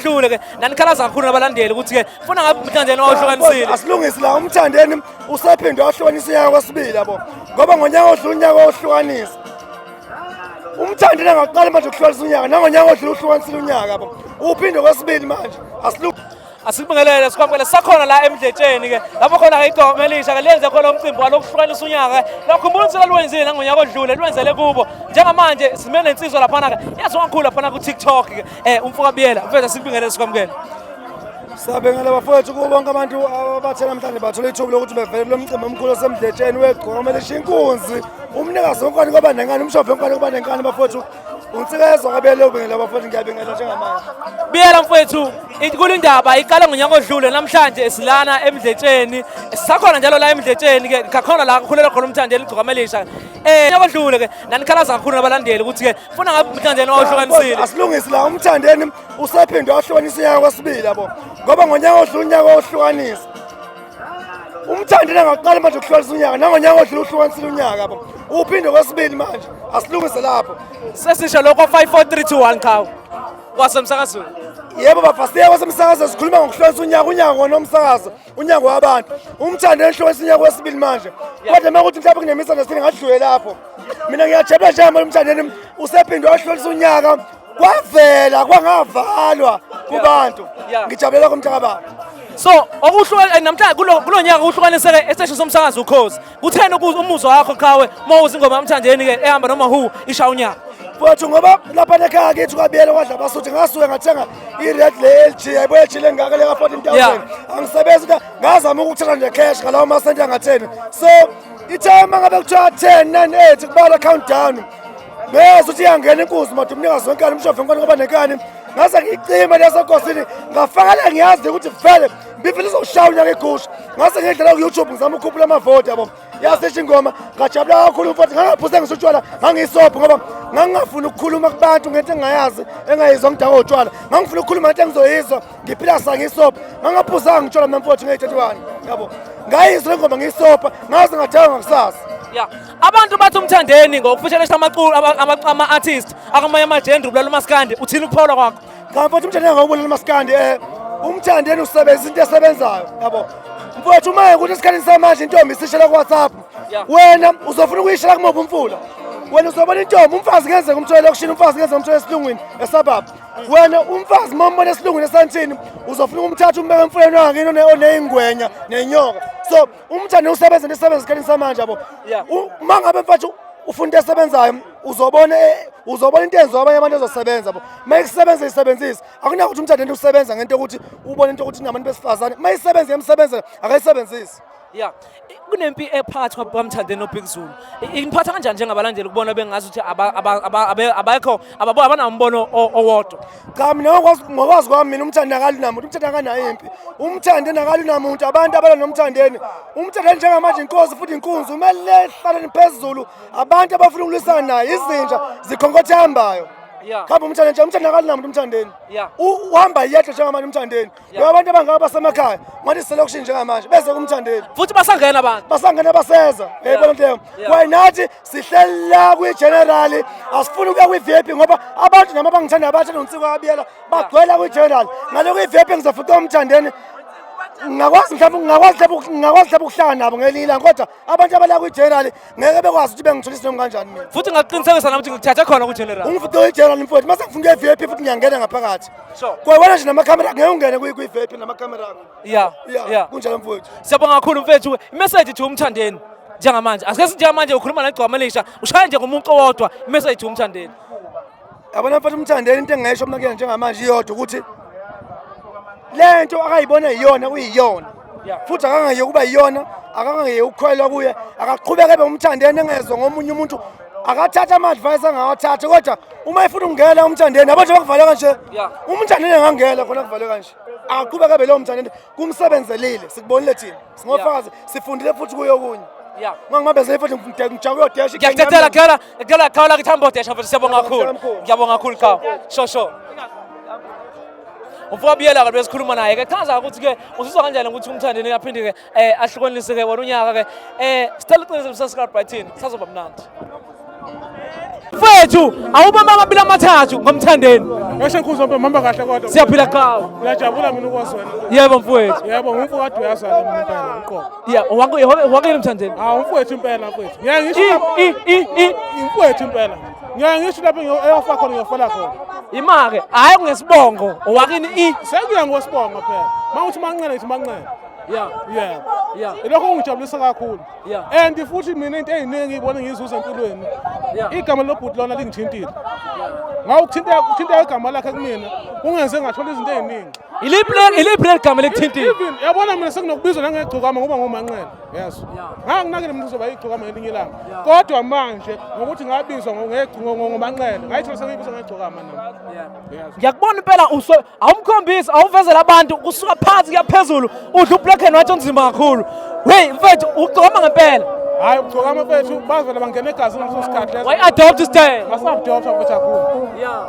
odlule ke nanikhalaza kakhulu nabalandeli ukuthi ke ufuna ngabe umthandeni wawuhlukanisile. Asilungisi la umthandeni usaphinde wahlukanisa unyaka kwesibili yabo. Ngoba ngonyaka odlule unyaka wohlukanisa. Umthandeni angaqala manje ukuhlukanisa unyaka nangonyaka odlule uhlukanisile unyaka yabo. Uphinde kwesibili manje. Asibingelele sikwamukele sakhona la emdletsheni ke lapho khona ke igqoma elisha ke lenze khona umcimbi walokuhlukanisa unyaka la khumbula ukuthi lwenzile nangonyaka odlule lwenzele kubo njengamanje simele nensizwa lapha ke yazi kakhulu lapha ku TikTok ke umfuka biyela mfethu asibingelele sikwamukele. Sabengela bafowethu kubo bonke abantu abathe namhlanje bathola ithuba lokuthi bevele lo mcimbi omkhulu osemdletsheni wegqoma elisha inkunzi umnikazi wonkani ngoba nengane umshophe wonkani ngoba nengane bafowethu unsikazwa kabele ubengela bafowethu ngiyabengela njengamanje. Biyela mfowethu kulindaba iqala ngonyaka odlule namhlanje esilana emdletsheni sisakhona njalo la emdletsheni ke kakhona la kukhulela khona umthandeni igqoma elisha ngonyaka odlule ke nanikhalaza kakhulu nabalandeli ukuthi ke ufuna ngabe umthandeni wawuhlukanisile. Asilungisi la umthandeni usaphinde wahlukanisa unyaka kwesibili yabo ngoba ngonyaka odlule unyaka wohlukanisa. Umthandeni angaqala manje ukuhlukanisa unyaka nangonyaka odlule uhlukanisile unyaka yabo. Uphinde kwesibili manje asilungise lapho. Sesisho lokho 5 4 3 2 1 khawu. Wasemsakazweni. Yebo bafasiya kwasemsakazo sikhuluma ngokuhlukanisa unyaka wona umsakazo unyaka wabantu. Umthandeni ehlukanisa unyaka kwesibili manje. Kodwa manje ukuthi mhlawumbe kunemisa sini ngadlule lapho. Mina ngiyajabula njengoba umthandeni usephinde wahlukanisa unyaka kwavela kwangavalwa kubantu. Ngijabulela komthakababa. So okuhluka namhlanje kulo nyaka uhlukaniseke esesho somsakazo ukhozi. Kuthena umuzwa wakho khawe mawuzi ingoma yamthandeni ke ehamba noma hu isha unyaka. Futhi ngoba lapha ekhaya kethu kabiyela kwadla basuthi ngasuke ngathenga iRed LG ayibuye ejile ngaka le ka 14000 angisebenzi ngazama ukuthatha nje cash ngalawo masenti angatheni so ithe mangabe kuthiwa 10 9 8 kubala countdown bese uthi yangena inkuzi maduma umnikazi wonkani umshophe ngoba ngoba nekani ngase ngicima lesokosini ngafakala ngiyazi ukuthi vele bifile uzoshaya unyaka igusha ngase ngidlela ku YouTube ngizama ukukhuphula amavoti yabo yasisho ingoma ngajabula kakhulu futhi ngangaphuze ngisutshwala ngangisobho ngoba ngangafuna ukukhuluma kubantu ngento engayazi engayizwa ngidaka utshwala ngangifuna ukukhuluma ngento engizoyizwa ngiphila sangisobho ngangaphuzanga ngitshwala mina mfowethu nge31 yabo ngayizwa ingoma ngisobha ngaze ngadaka ngakusasa. Yeah. Abantu bathi umthandeni ngokufishelesha amaqulu ama-artist akamanye amagender ubulala uMaskandi uthini ukuphawula kwakho? Mfowethu umthandeni ngawubulala uMaskandi umthandeni usebenza into esebenzayo yabo. Mfowethu uma ukuthi esikhathini samanje intombi isishela ku WhatsApp wena uzofuna ukuyishela kumuphi umfula wena uzobona intombi umfazi ngeze kumthwele lokushini umfazi ngeze kumthwele esilungwini esababa wena umfazi mombona esilungwini esantini uzofuna umthatha umbeke emfuleni wangini oneyingwenya nenyoka so umthandeni usebenza into esebenza esikhathini samanje yabo. Uma ngabe mfowethu ufuna into esebenzayo uzobona into enziwa abanye abantu ezosebenza yabo mayisebenza isebenzise akunayo ukuthi umthandeni usebenza ngento ukuthi ubone into ukuthi ngabantu besifazane mayisebenza yemsebenza akayisebenzisi. Yeah. Kunempi ephakathi kwamthandeni noBig Zulu. Iniphatha kanjani njengabalandeli ukubona bengazi ukuthi abakho abanambono owodwa. Cha mina ngokwazi kwami mina umthandeni akali namuntu umthandeni akanayo impi. Umthandeni akali namuntu abantu abala nomthandeni. Umthandeni njengamanje inkosi futhi inkunzi umele hlale phezulu abantu abafuna ukulwisana naye izinja zikhonkotha hambayo. Khamba umthandeni akali namuntu umthandeni. Uhamba yedwa njengamanje umthandeni. Lo abantu abangaka basemakhaya manje selection njengamanje bese kumthandeni. Futhi basangena abantu. Basangena baseza. Yebo leyo. Wayinathi sihlela kwi-general asifuni ukuya kwi-VIP ngoba abantu noma bangithanda abathi noNsiko kabiyela bagcwela kwi-general. Ngalo kwi-VIP ngizofuqa umthandeni. Ngakwazi mhlawumbe ukuhlala nabo ngelila kodwa abantu abala kwi-general ngeke bekwazi ukuthi bengitholise noma kanjani mina. Futhi ngaqinisekisa nami ukuthi ngithathe khona ku-general. Ungifuqa kwi-general mfowethu mase ngifuna kwi-VIP futhi ngiyangena ngaphakathi. Sure. Kwawena nje namakhamera ngeke ungene kwi-VIP namakhamera akho. Yeah. Kunjalo mfowethu. Siyabonga kakhulu mfethu imessage ithi umthandeni njengamanje. Asike njengamanje ukhuluma negqoma elisha ushaya nje ngomuntu owodwa imessage ithi umthandeni. Yabona mfethu umthandeni into engayisho mina kuyena njengamanje iyodwa ukuthi lento akayibona iyona kuyiyona futhi akangaye kuba iyona akangaye ukukholwa kuye akaqhubeka ebe umthandeni engezwe ngomunye umuntu akathatha ama-advice angawathatha kodwa uma efuna ukungena umthandeni abantu bakuvale kanje umthandeni engangena khona kuvale kanje akaqhubeka ebe lowo mthandeni kumsebenzelile sikubonile thina singofakazi sifundile futhi kuyo okunye. Ngangabe futhi ngijake uyodesha ngiyakuthathela khala khawula kithambo desha futhi siyabonga kakhulu ngiyabonga kakhulu khawu sho Umfuka biyela ke besikhuluma naye ke chaza ukuthi ke usizwa kanjani ukuthi umthandeni aphinde ke ahlukanise ke wona unyaka ke stella uqinisekisa subscribe button sazoba mnandi. Mfethu awubamba amabili amathathu ngomthandeni. Ngisho ngikhuzwa mama kahle kodwa. Siyaphila kawo. Ngiyajabula mina ukwazwena. Yebo mfethu. Yebo ngumfowethu uyazala mina impela uqobo. Yeah, wakile mthandeni. Umfowethu impela mfethu. Ngisho umfowethu impela. Ngisho lapho eyofa khona ngiyofala khona. Imake hayi kungesibongo owakini Sekuya ngosibonga phela. Mawuthi manqele ngithi manqele. Yeah. Lokho kungijabulisa kakhulu. Yeah. And futhi mina into eziningi ngibona ngizuza empilweni. Igama lobhuti lona lingithintile. Ngawukuthinta igama lakhe kumina. Kungenze ngathola izinto eziningi. Iliphi igama lekuthintile? Even yabona mina sekunokubizwa nangegcokama ngoba ngumanqele. Yes. Nganginakile mina uzoba igcokama ngelinye ilanga. Kodwa manje ngokuthi ngabizwa ngomanqele. Ngayithola sengibizwa ngegcokama nami. Yes. Ngiyakubona impela awumkhombisi awuvezela abantu kusuka phansi kuya phezulu udla ublack and white onzima kakhulu. Hey mfethu ugcokama ngempela. Hayi ugcokama mfethu bavela bangena egazini ngaleso sikhathi leso. Why adopt style? Ngasabudopha mfethu kakhulu. Yeah.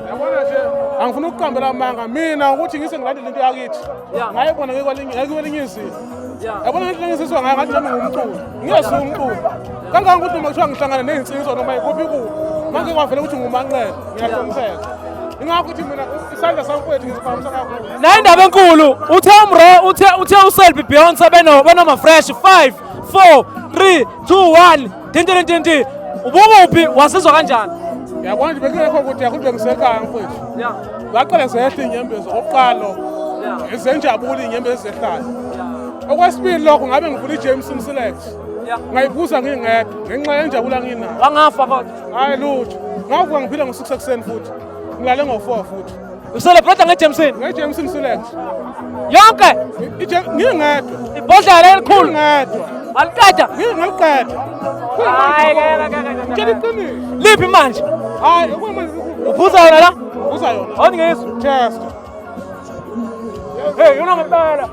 Yabona nje angifuna ukuqambela amanga mina ukuthi ngise ngilandele into yakithi. Ngayibona ngekwelinye izinto. Yabona ngithi ngisizwa ngayo ngathi nami ngumculi. Ngiyasuka umculi. Kangaka ukuthi uma kuthiwa ngihlangana nezinsizwa noma ikuphi kubi. Manje kwavela ukuthi ngumanqele ngiyaqiniseka. Ingakho ukuthi mina isandla sami mfethu ngiziphakamisa kakhulu. Na indaba enkulu uthe uSelby Beyonce benoma fresh 5 4 3 2 1 tinti ubukuphi wasizwa kanjani? Yabona nje bekungekho ukuthi yakube ngisekhaya mfethu. Yeah. Ngaqala zehle inyembezi oqalo. Ezenjabula inyembezi zehlala. Okwesibili lokho ngabe ngivula iJameson Select. Ngayibuza ngingedwa ngenxa yenjabula nginayo. Wangafa kodwa. Hayi lutho. Ngavuka ngiphila ngo6 ekseni futhi. Ngilale ngo4 futhi. Ucelebrate ngeJameson? NgeJameson Select. Yonke ngingedwa. Ibhodlela elikhulu ngedwa. Waliqeda? Ngingaliqeda. Hayi Ngitshela iqiniso. Liphi manje? Hayi okwamanje uphuza yona la? Uphuza yona. Awungizwa? Test. Hey, yona ngempela.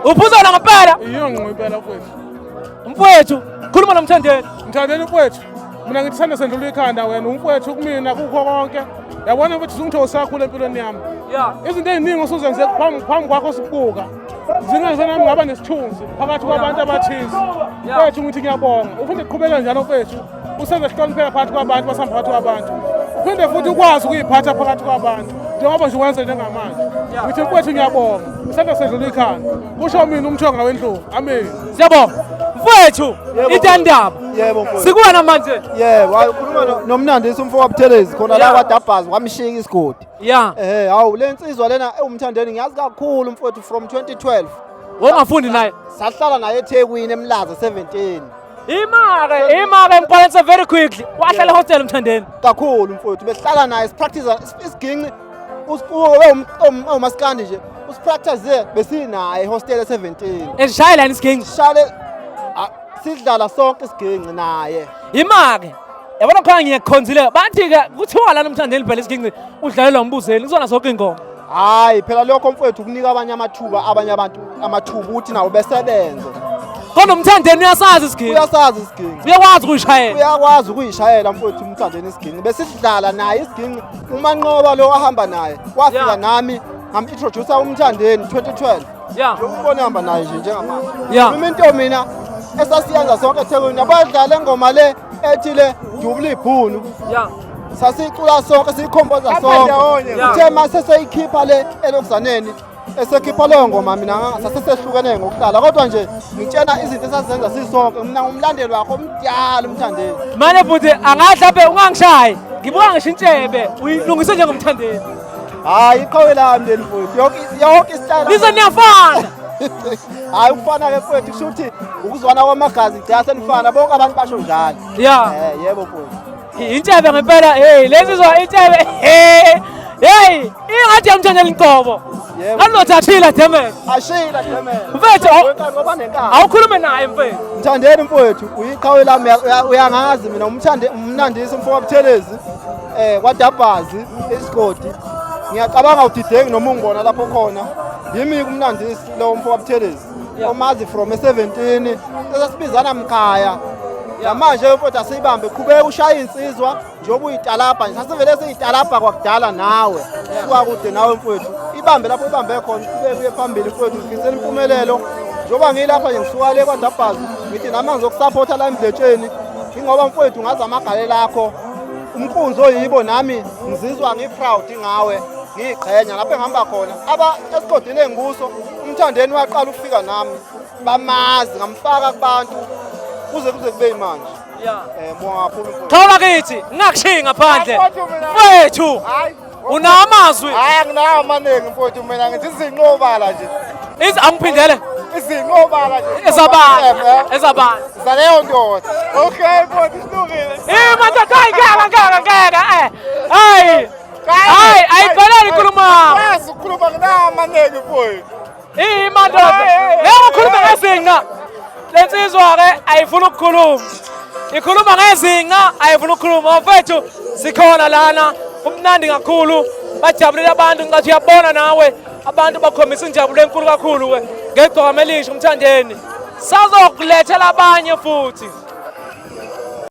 Uphuza yona ngempela? Iyo ngqimpela mfethu. Mfowethu, khuluma nomthandeni. Mthandeni mfowethu. Mina ngithanda sendlula ikhanda wena umfowethu kumina kukho konke. Yabona ukuthi singitho sakhula empilweni yami. Yeah. Izinto eziningi osuzenze phambi kwakho sibuka. Zingenze nami ngaba nesithunzi phakathi kwabantu abathize. Mfowethu ngithi ngiyabonga. Uphinde uqhubeka njalo mfowethu. Usenze isihloniphelo phakathi kwabantu basahamba phakathi kwabantu. Uphinde futhi ukwazi ukuyiphatha phakathi kwabantu. Njengoba nje wenze njengamanje. Ngithi mfowethu ngiyabonga. Isandla sendlula ikhanda. Kusho mina umthonga wendlovu. Amen. Siyabonga. Mfowethu, itandaba. Yebo mfowethu. Sikuwena manje. Yebo, wakhuluma nomnandisi umfo wabuthelezi khona la kwaDabhazi wamshika isigodi. Yeah. Hawu le nsizwa lena umthandeni ngiyazi kakhulu mfowethu from 2012. Wongafundi naye. Sahlala naye eThekwini eMlaza 17. Imake imphalense very quickly. Wahlala hostel umthandeni. Kakhulu mfowethu besihlala naye sipractice isiginci umaskandi nje usipractice besinaye hostel 17. Eshayela isiginci. Shale sidlala sonke isiginci naye. Imake. Yabona khona ngiyakhonzile. Bathi ke kuthiwa lana umthandeni phela isiginci udlalelwa umbuzeli kuzona zonke ingoma. Hayi phela lokho mfowethu kunika abanye abantu amathuba ukuthi nawo besebenze. Kodwa umthandeni uyasazi isiginci. Uyasazi isiginci. Uyakwazi ukuyishayela. Uyakwazi ukuyishayela mfowethu umthandeni isiginci. Besidlala naye isiginci umanqoba lo ahamba naye. Wafika nami ngam-introduce umthandeni 2012. Yeah. Ukubona hamba naye nje njengamanje. Yeah. Into mina esasiyenza sonke eThekwini abadlala ingoma le ethi le Dubli Ibhunu. Yeah. Sasicula sonke siyikhompoza sonke. Uthe mase seyikhipha le elokuzaneni esekhipha leyo ngoma mina sasesehlukene ngokuhlala kodwa nje ngitshena izinto esazenza sisonke mina ngumlandeli wakho omdala umthandeni. Manje futhi angadla phe ungangishayi. Ngibuka ngisho intshebe uyilungise njengomthandeni. Hayi iqhawe lami leli mfowethu yonke isitayela. Lize niyafana. Hayi ukufana ke mfowethu kusho ukuthi ukuzwana kwamagazi cha senifana bonke abantu basho njalo. Yeah. Yebo mfowethu. Intshebe ngempela lezi zwa intshebe hey ingathi yamthandela inqobo. Kanothathila Demet. Ashila Demet. Mfethu ngoba nenkani. awukhulume naye mfethu. Mthandeni mfowethu uyiqhawe lami uyangazi mina umnandisi umfo wabuthelezi kwaDabhazi esigodi. Ngiyacabanga uDidengi noma ungibona lapho khona. Yimi kumnandisi lo umfo wabuthelezi. Omazi from 17 sesibizana mkhaya. Manje mfowethu asibambe qhubeka ushaya insizwa njengoba uyitalapha nje sasivele siyitalapha kwakudala nawe. Suka kude nawe mfowethu. Ibambe lapho ibambe khona kuye phambili mfowethu ngifisela impumelelo. Njengoba ngilapha nje ngisuka le kwaDabhazi ngithi nami ngizokusupporta la eMdletsheni ingoba mfowethu ngazi amagalela akho umqunzo oyibo nami ngizizwa ngiproud ngawe ngiyiqhenya lapho engihamba khona aba esigodini engikuso umthandeni waqala ukufika nami bamazi ngamfaka kubantu kuze kube manje bonga kakhulu mfowethu Thola kithi ngingakushiyi ngaphandle mfethu unamazwi hayi anginawo amaningi mfowethu mina ngithi izinqobala nje angiphindele izinqobala nje ezabani zaleyo ndoda okay mfowethu silungile madoda ngeke hayi ayiphelele inkulumo yakho yazi ukukhuluma nginawo amaningi mfowethu madoda ngeke ukhulume ngezinga lensizwa-ke ayifuna ukukhuluma ikhuluma ngezinga ayifuna ukukhuluma mfethu sikhona lana kumnandi kakhulu bajabulile abantu ngicathi uyabona nawe abantu bakhombisa injabulo enkulu kakhulu ngegcokama elisha umthandeni sazokulethela abanye futhi